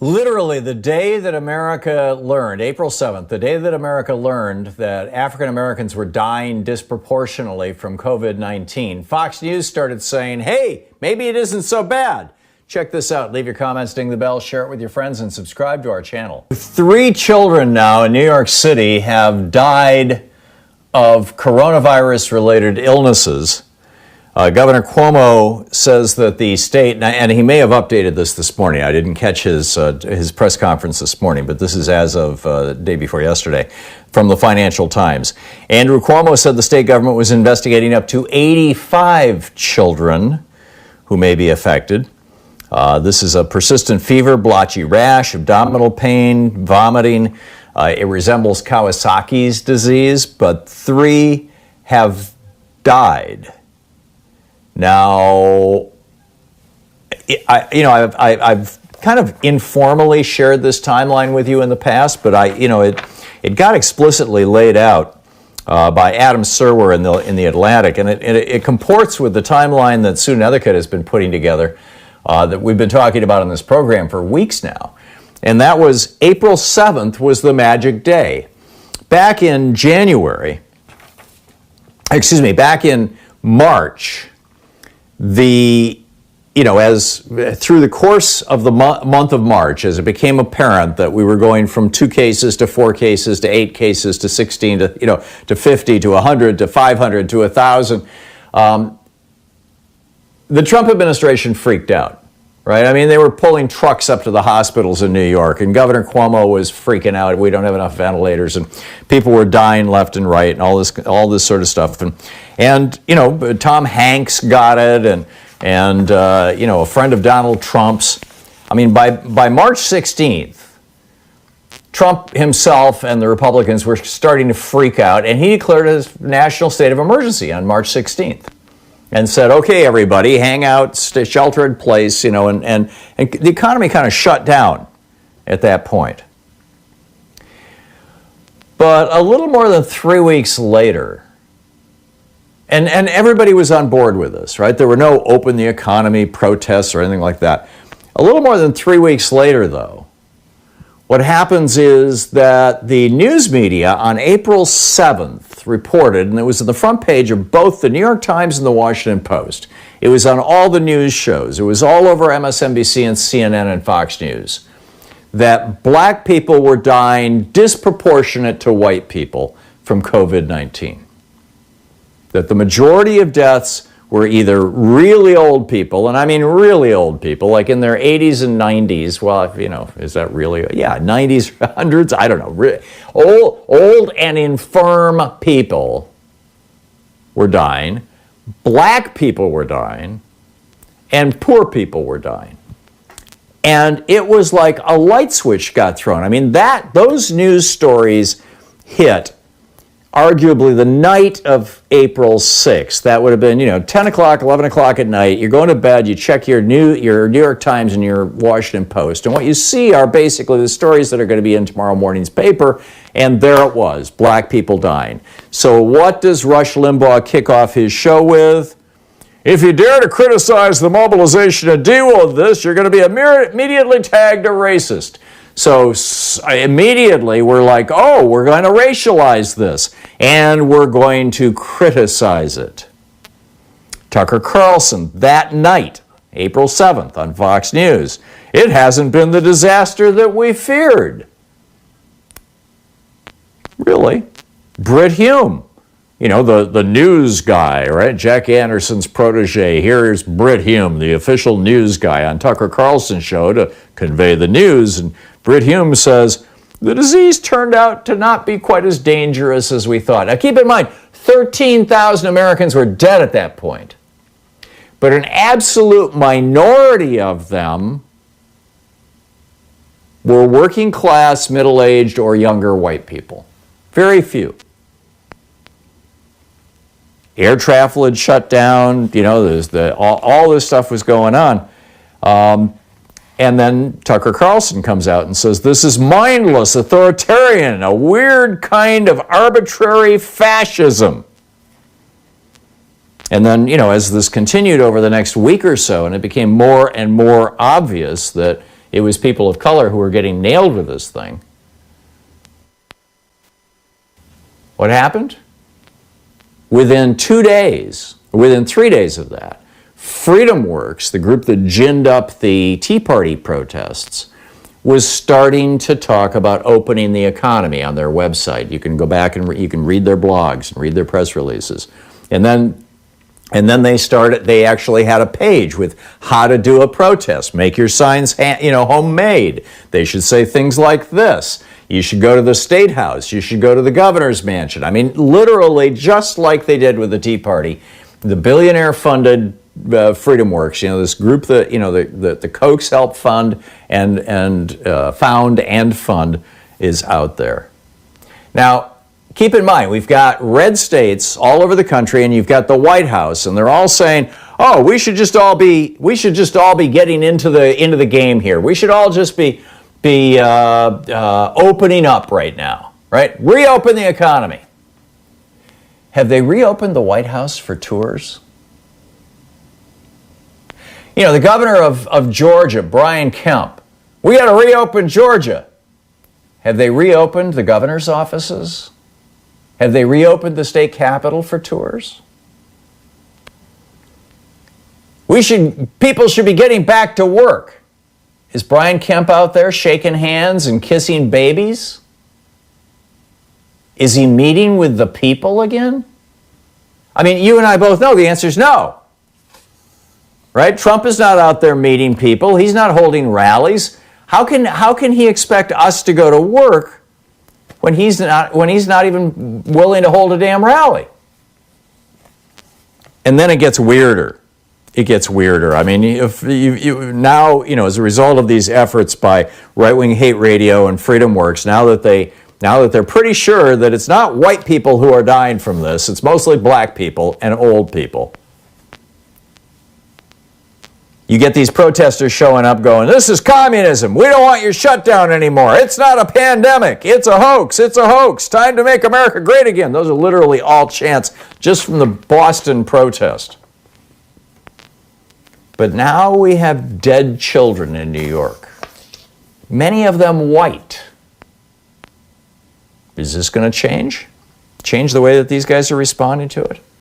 Literally, the day that America learned, April 7th, the day that America learned that African Americans were dying disproportionately from COVID-19, Fox News started saying, hey, maybe it isn't so bad. Check this out. Leave your comments, ding the bell, share it with your friends, and subscribe to our channel. 3 children now in New York City have died of coronavirus-related illnesses. Governor Cuomo says that the state, and he may have updated this morning. I didn't catch his press conference this morning, but this is as of the day before yesterday from the Financial Times. Andrew Cuomo said the state government was investigating up to 85 children who may be affected. This is a persistent fever, blotchy rash, abdominal pain, vomiting. It resembles Kawasaki's disease, but 3 have died. Now, I've kind of informally shared this timeline with you in the past, but it got explicitly laid out by Adam Serwer in the Atlantic, and it comports with the timeline that Sue Nethercutt has been putting together that we've been talking about on this program for weeks now. And that was April 7th was the magic day. Back in March, as through the course of the month of March, as it became apparent that we were going from 2 cases to 4 cases to 8 cases to 16 to 50 to 100 to 500 to 1,000, the Trump administration freaked out, right? I mean, they were pulling trucks up to the hospitals in New York, and Governor Cuomo was freaking out. We don't have enough ventilators, and people were dying left and right, and all this sort of stuff. And Thom Hanks got it, and a friend of Donald Trump's. I mean, by March 16th, Trump himself and the Republicans were starting to freak out, and he declared a national state of emergency on March 16th. And said, okay, everybody, hang out, shelter in place, and the economy kind of shut down at that point. But a little more than 3 weeks later, and everybody was on board with this, right? There were no open the economy protests or anything like that. A little more than 3 weeks later, though, what happens is that the news media on April 7th reported, and it was on the front page of both the New York Times and the Washington Post. It was on all the news shows. It was all over MSNBC and CNN and Fox News, that black people were dying disproportionate to white people from COVID-19. That the majority of deaths were either really old people, and I mean really old people, like in their 80s and 90s. Well, is that really? Yeah, 90s, 100s, I don't know. Old and infirm people were dying. Black people were dying. And poor people were dying. And it was like a light switch got thrown. I mean, those news stories hit arguably the night of April 6th. That would have been, 10 o'clock, 11 o'clock at night. You're going to bed, you check your New York Times and your Washington Post, and what you see are basically the stories that are going to be in tomorrow morning's paper, and there it was, black people dying. So what does Rush Limbaugh kick off his show with? If you dare to criticize the mobilization and deal with this, you're going to be immediately tagged a racist. So immediately we're like, oh, we're going to racialize this, and we're going to criticize it. Tucker Carlson, that night, April 7th on Fox News, it hasn't been the disaster that we feared. Really? Britt Hume, the news guy, right? Jack Anderson's protege. Here's Britt Hume, the official news guy on Tucker Carlson's show to convey the news. And Britt Hume says, the disease turned out to not be quite as dangerous as we thought. Now keep in mind, 13,000 Americans were dead at that point. But an absolute minority of them were working class, middle-aged, or younger white people. Very few. Air travel had shut down, there's all this stuff was going on. And then Tucker Carlson comes out and says, this is mindless, authoritarian, a weird kind of arbitrary fascism. And then, as this continued over the next week or so, and it became more and more obvious that, it was people of color who were getting nailed with this thing. What happened? Within 2 days, within 3 days of that, FreedomWorks, the group that ginned up the Tea Party protests, was starting to talk about opening the economy on their website. You can go back and you can read their blogs and read their press releases. And then they actually had a page with how to do a protest. Make your signs, homemade. They should say things like this. You should go to the State House. You should go to the governor's mansion. I mean, literally just like they did with the Tea Party. The billionaire-funded FreedomWorks, this group that, the Kochs help fund and found and fund is out there. Now, keep in mind, we've got red states all over the country, and you've got the White House, and they're all saying, "Oh, we should just all be getting into the game here. We should all just be opening up right now, right? Reopen the economy." Have they reopened the White House for tours? The governor of Georgia, Brian Kemp, we got to reopen Georgia. Have they reopened the governor's offices? Have they reopened the state capitol for tours? People should be getting back to work. Is Brian Kemp out there shaking hands and kissing babies? Is he meeting with the people again? I mean, you and I both know the answer is no. Right? Trump is not out there meeting people. He's not holding rallies. How can he expect us to go to work when he's not even willing to hold a damn rally? And then it gets weirder. It gets weirder. I mean, if you now, as a result of these efforts by right-wing hate radio and FreedomWorks, now that they're pretty sure that it's not white people who are dying from this, it's mostly black people and old people. You get these protesters showing up going, "This is communism. We don't want your shutdown anymore. It's not a pandemic. It's a hoax. It's a hoax. Time to make America great again." Those are literally all chants just from the Boston protest. But now we have dead children in New York, many of them white. Is this going to change? Change the way that these guys are responding to it?